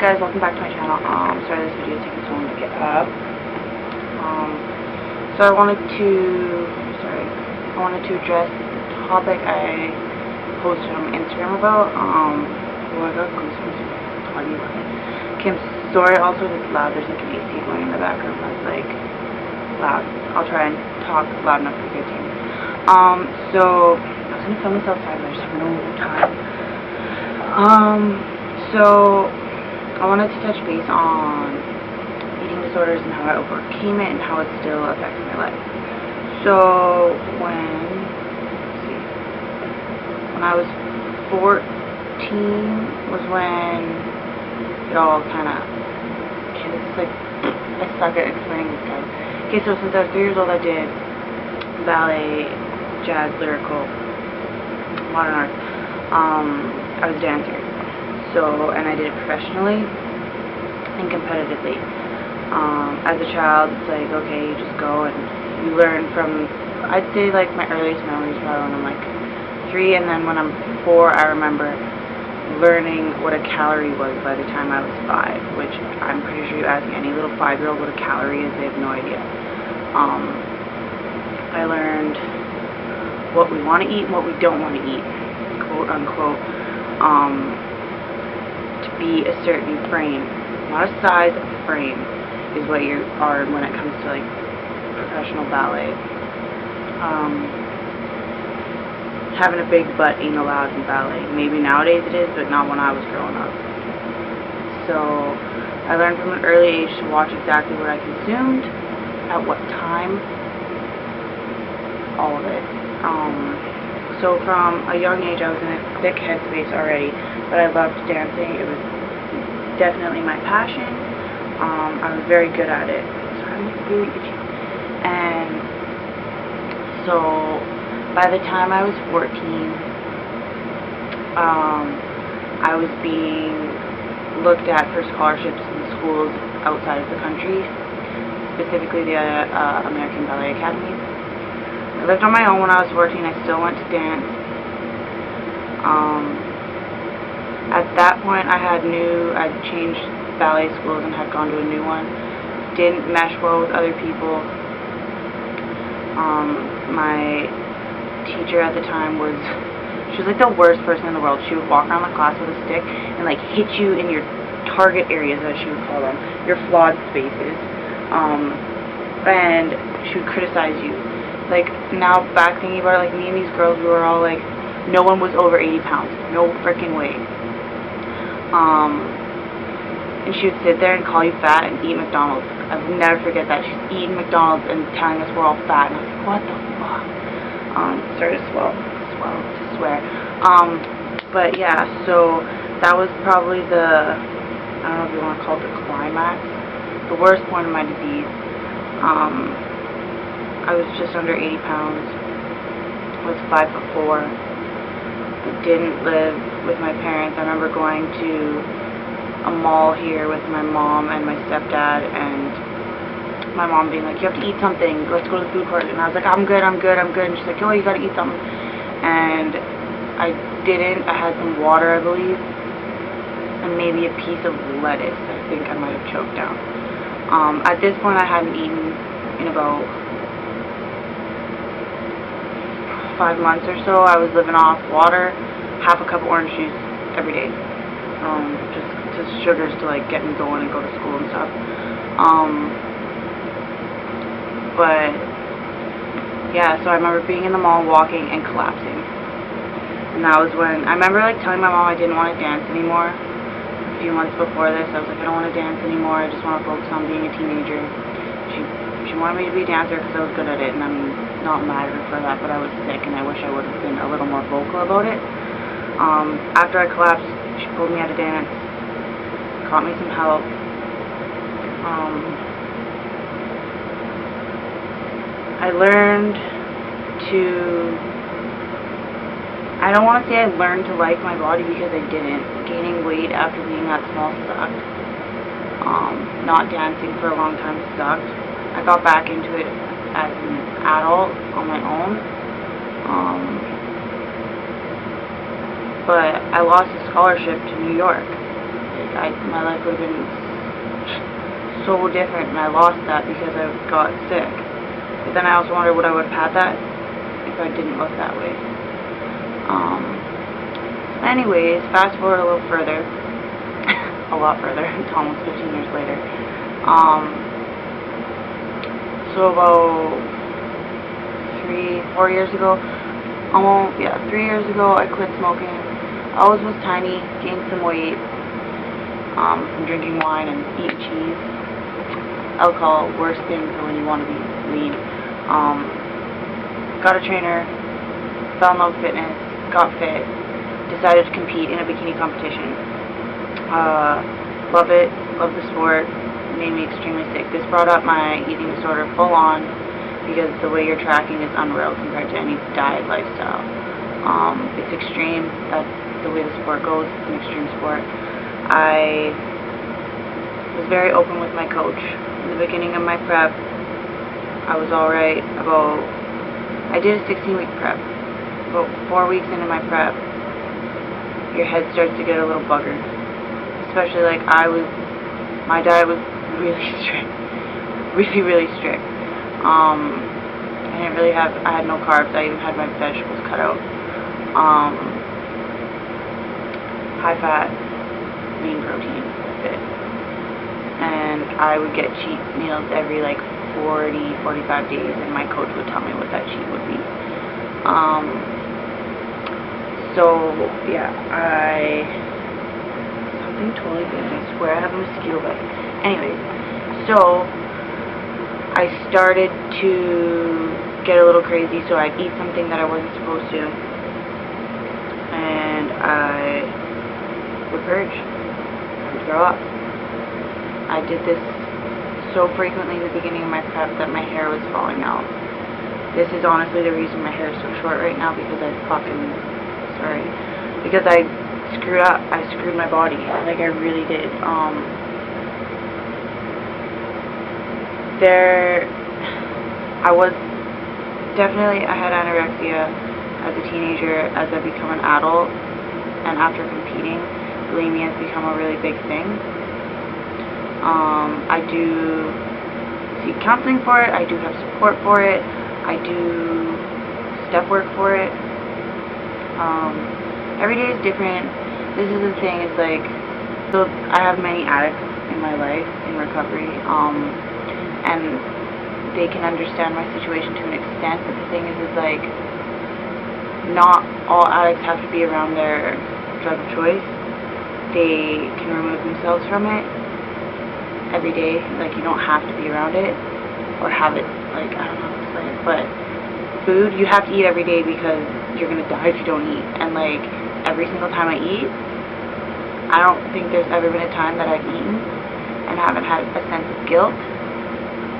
guys, welcome back to my channel. Sorry this video is taking so long to get up. So I wanted to address the topic I posted on Instagram about. I got goosebumps talking about it. Okay, I'm sorry also if it's loud. There's like an AC going in the background that's like loud. I'll try and talk loud enough for you guys to hear me. So I was gonna film this outside, but I just have no time. So I wanted to touch base on eating disorders and how I overcame it and how it still affects my life. So when I was 14 was when it all kind of, it's like, I suck at explaining this, guys. Okay, so since I was 3 years old, I did ballet, jazz, lyrical, modern art. I was a dancer. So, and I did it professionally and competitively. As a child, it's like, okay, you just go and you learn from, I'd say like my earliest memories probably when I'm like 3, and then when I'm 4, I remember learning what a calorie was by the time I was 5, which I'm pretty sure you ask any little 5-year-old what a calorie is, they have no idea. I learned what we want to eat and what we don't want to eat, quote unquote, to be a certain frame, not a size, a frame is what you are when it comes to like professional ballet. Having a big butt ain't allowed in ballet. Maybe nowadays it is, but not when I was growing up. So I learned from an early age to watch exactly what I consumed, at what time, all of it. So from a young age I was in a thick headspace already, but I loved dancing. It was definitely my passion. I was very good at it. So I'm really itchy. And so by the time I was 14, I was being looked at for scholarships in schools outside of the country, specifically the American Ballet Academy. I lived on my own when I was 14. I still went to dance. At that point, I'd changed ballet schools and had gone to a new one. Didn't mesh well with other people. My teacher at the time she was like the worst person in the world. She would walk around the class with a stick and like hit you in your target areas, as she would call them, your flawed spaces. And she would criticize you. Like, now back thinking about it, like, me and these girls, we were all like, no one was over 80 pounds. No freaking way. And she would sit there and call you fat and eat McDonald's. I would never forget that. She's eating McDonald's and telling us we're all fat. And I was like, what the fuck? Started to swear. But yeah, so that was probably the, I don't know if you want to call it the climax, the worst point of my disease. I was just under 80 pounds. I was 5'4". I didn't live with my parents. I remember going to a mall here with my mom and my stepdad, and my mom being like, you have to eat something, let's go to the food court. And I was like, I'm good. And she's like, oh, you gotta eat something. And I didn't. I had some water, I believe, and maybe a piece of lettuce. I think I might have choked down. At this point, I hadn't eaten in about 5 months or so. I was living off water, half a cup of orange juice every day, just sugars to like get me going and go to school and stuff. But yeah, so I remember being in the mall walking and collapsing, and that was when I remember like telling my mom I didn't want to dance anymore. A few months before this, I was like, I don't want to dance anymore. I just want to focus on being a teenager. She wanted me to be a dancer because I was good at it, and I'm not mad at her for that, but I was sick and I wish I would have been a little more vocal about it. After I collapsed, she pulled me out of dance, got me some help. I learned to, I don't want to say I learned to like my body because I didn't. Gaining weight after being that small sucked. Not dancing for a long time sucked. I got back into it as an adult on my own. But I lost a scholarship to New York. my life would have been so different, and I lost that because I got sick. But then I also wonder would I would have had that if I didn't look that way. Anyways, fast forward a little further, a lot further, it's almost 15 years later. So about 4 years ago, 3 years ago, I quit smoking. I always was tiny, gained some weight from drinking wine and eating cheese. Alcohol, worst thing for when you want to be lean. Got a trainer, fell in love with fitness, got fit, decided to compete in a bikini competition. Love it, love the sport, made me extremely sick. This brought up my eating disorder full on because the way you're tracking is unreal compared to any diet lifestyle. It's extreme, that's the way the sport goes, it's an extreme sport. I was very open with my coach. In the beginning of my prep, I was alright. I did a 16-week prep. About 4 weeks into my prep, your head starts to get a little buggered. Especially like my diet was really strict. Really strict. I had no carbs. I even had my vegetables cut out. High fat, lean protein, that's it. And I would get cheat meals every like 45 days, and my coach would tell me what that cheat would be. So yeah, something totally big. I swear I have a mosquito bite. Anyways, so I started to get a little crazy, so I'd eat something that I wasn't supposed to, and I would purge. I would throw up. I did this so frequently in the beginning of my prep that my hair was falling out. This is honestly the reason my hair is so short right now, because I screwed up. I screwed my body. Like, I really did. I had anorexia as a teenager. As I become an adult and after competing, bulimia has become a really big thing. I do seek counseling for it. I do have support for it. I do step work for it. Every day is different. This is the thing, it's like, so I have many addicts in my life in recovery, and they can understand my situation to an extent, but the thing is like, not all addicts have to be around their drug of choice. They can remove themselves from it every day. Like, you don't have to be around it or have it, like, I don't know how to explain it, but food, you have to eat every day because you're gonna die if you don't eat. And like, every single time I eat, I don't think there's ever been a time that I've eaten and haven't had a sense of guilt,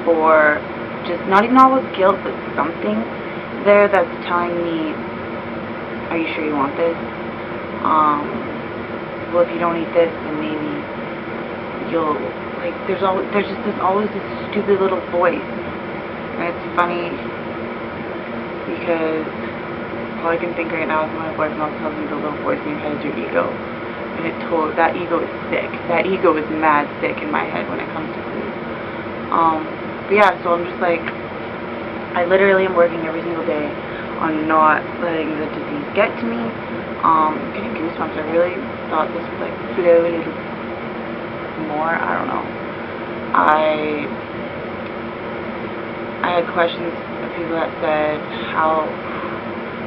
or just not even always guilt, but something there that's telling me, are you sure you want this? Well, if you don't eat this, then maybe you'll, like, there's always this stupid little voice. And it's funny because all I can think right now is my boyfriend always tells me the little voice in your head is your ego. And that ego is sick. That ego is mad sick in my head when it comes to food. But yeah, so I'm just like, I literally am working every single day on not letting the disease get to me. I'm getting goosebumps. I really thought this would like flow a little more. I don't know. I had questions of people that said, how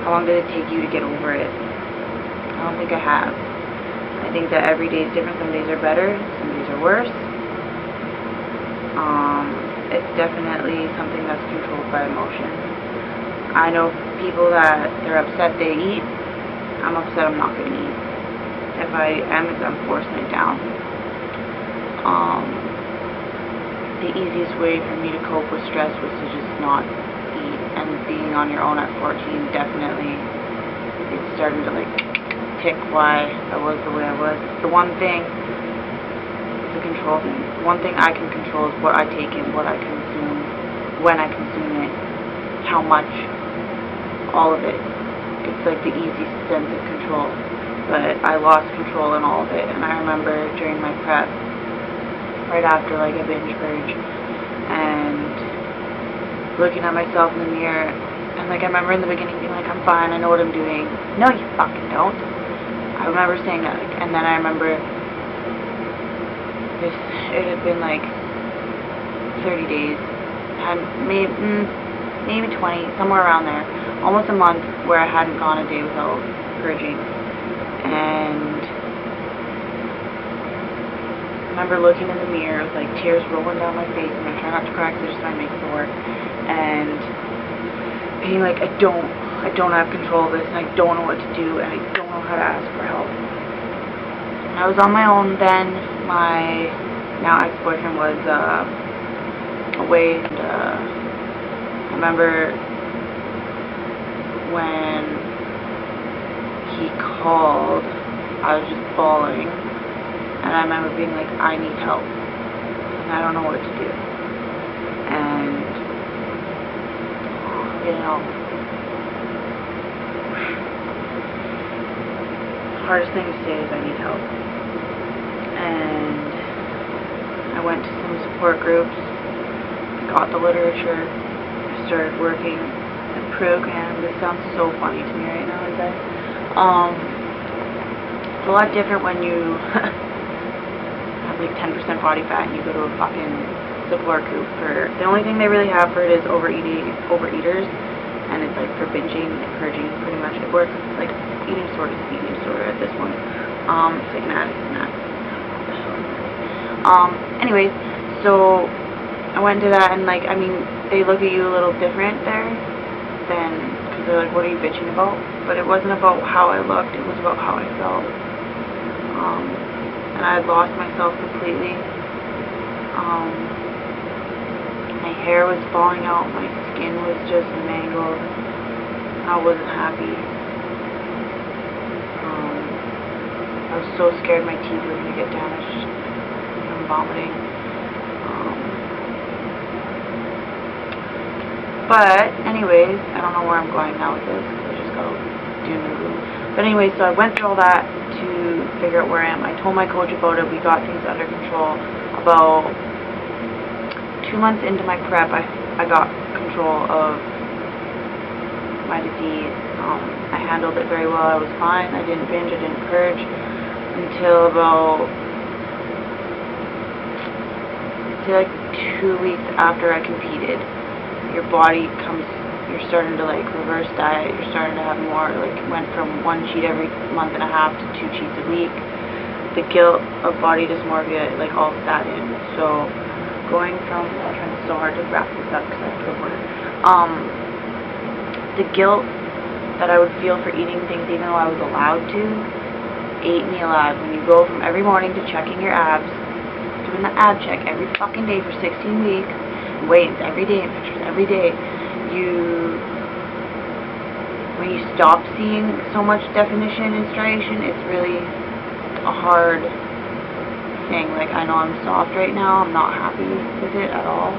long did it take you to get over it? I don't think I have. I think that every day is different. Some days are better, some days are worse. It's definitely something that's controlled by emotion. I know people that they're upset they eat. I'm upset I'm not going to eat. If I am, I'm forcing it down. The easiest way for me to cope with stress was to just not eat, and being on your own at 14, definitely, it's starting to like tick why I was the way I was. The one thing, it's a control thing. One thing I can control is what I take in, what I consume, when I consume it, how much, all of it. It's like the easiest sense of control. but I lost control in all of it. And I remember during my prep, right after like a binge purge, and looking at myself in the mirror, and like I remember in the beginning being like, I'm fine, I know what I'm doing. No, you fucking don't. I remember saying that, like, and then I remember it had been like 30 days, had maybe 20, somewhere around there, almost a month where I hadn't gone a day without purging. And I remember looking in the mirror with like tears rolling down my face, and I try not to cry because I just want to make it work, and being like, I don't have control of this, and I don't know what to do, and I don't know how to ask for help. And I was on my own then. My now ex-boyfriend was away, and I remember when he called, I was just bawling, and I remember being like, I need help, and I don't know what to do. And you know, the hardest thing to say is I need help. And I went to some support groups, got the literature, I started working the program. This sounds so funny to me right now, is that it's a lot different when you have like 10% body fat and you go to a fucking support group for, the only thing they really have for it is overeaters, and it's like for binging and purging, pretty much. It works like eating disorder at this point. It's like an addict and that. Anyways, so I went to that, and like, I mean, they look at you a little different there than, because they're like, what are you bitching about? But it wasn't about how I looked, it was about how I felt. And I had lost myself completely. My hair was falling out, my skin was just mangled. I wasn't happy. I was so scared my teeth were going to get damaged from vomiting. But anyways, I don't know where I'm going now with this, I just got to do my room. But anyway, so I went through all that to figure out where I am. I told my coach about it, we got things under control. About 2 months into my prep, I got control of my disease. I handled it very well, I was fine, I didn't binge, I didn't purge, until about, like 2 weeks after I competed. Your body you're starting to like reverse diet, you're starting to have more, like, went from 1 cheat every month and a half to 2 cheats a week. The guilt of body dysmorphia, like, all sat in. So going from, I'm trying so hard to wrap this up because I have to report it. The guilt that I would feel for eating things even though I was allowed to, ate me alive. When you go from every morning to checking your abs, doing the ab check every fucking day for 16 weeks, weights every day and pictures every day, when you stop seeing so much definition and striation, it's really a hard thing. Like, I know I'm soft right now, I'm not happy with it at all,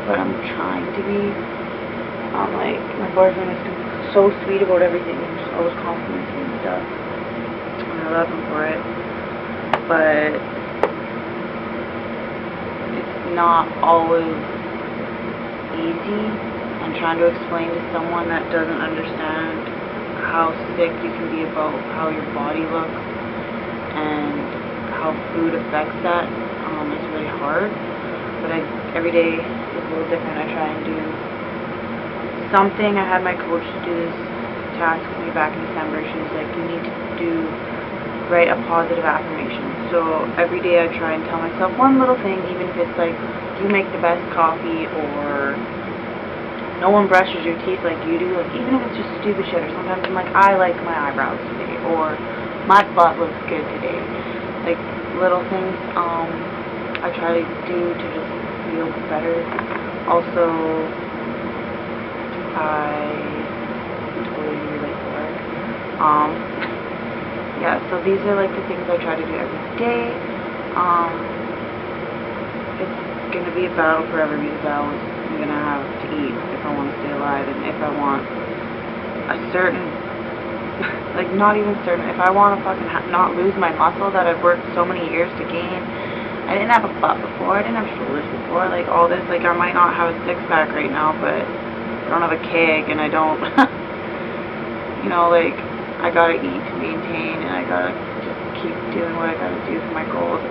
but I'm trying to be. Like, my boyfriend is so sweet about everything, and just always complimenting me and stuff, and I love him for it, but it's not always easy, and trying to explain to someone that doesn't understand how sick you can be about how your body looks and how food affects that is really hard. But every day is a little different. I try and do something. I had my coach do this task with me back in December. She was like, you need to write a positive affirmation. So every day I try and tell myself one little thing, even if it's like, you make the best coffee, or no one brushes your teeth like you do, like, even if it's just stupid shit. Or sometimes I'm like, I like my eyebrows today, or my butt looks good today. Like, little things I try to do to just feel better. Also, I totally relate to work. Yeah, so these are like the things I try to do every day. It's gonna be a battle forever, because I'm gonna have to eat if I want to stay alive, and if I want a certain like, not even certain. If I want to fucking not lose my muscle that I've worked so many years to gain. I didn't have a butt before, I didn't have shoulders before, like, all this, like, I might not have a six-pack right now, but I don't have a keg, and I don't, you know, like, I gotta eat to maintain, and I gotta just keep doing what I gotta do for my goals.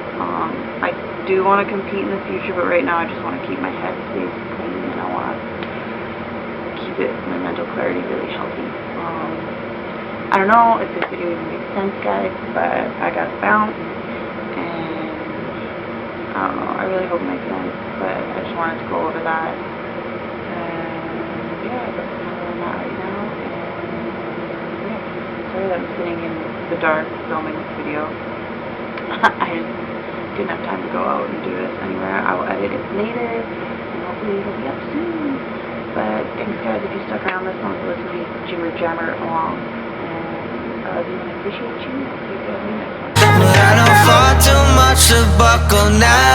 I do want to compete in the future, but right now I just want to keep my head space clean, and I want to keep my mental clarity really healthy. I don't know if this video even makes sense, guys, but I gotta bounce, and I don't know, I really hope it makes sense, but I just wanted to go over that, and yeah, that's kind of where I'm at right now, and yeah, sorry that I'm sitting in the dark filming this video. I just didn't have time to go out and do this anywhere. I will edit it later, and hopefully it'll be up soon, but thanks guys if you stuck around this long to listen to me jimmer jammer along, and I love you and I appreciate you. I'll see you guys in the next one. I don't fall too much to buckle now.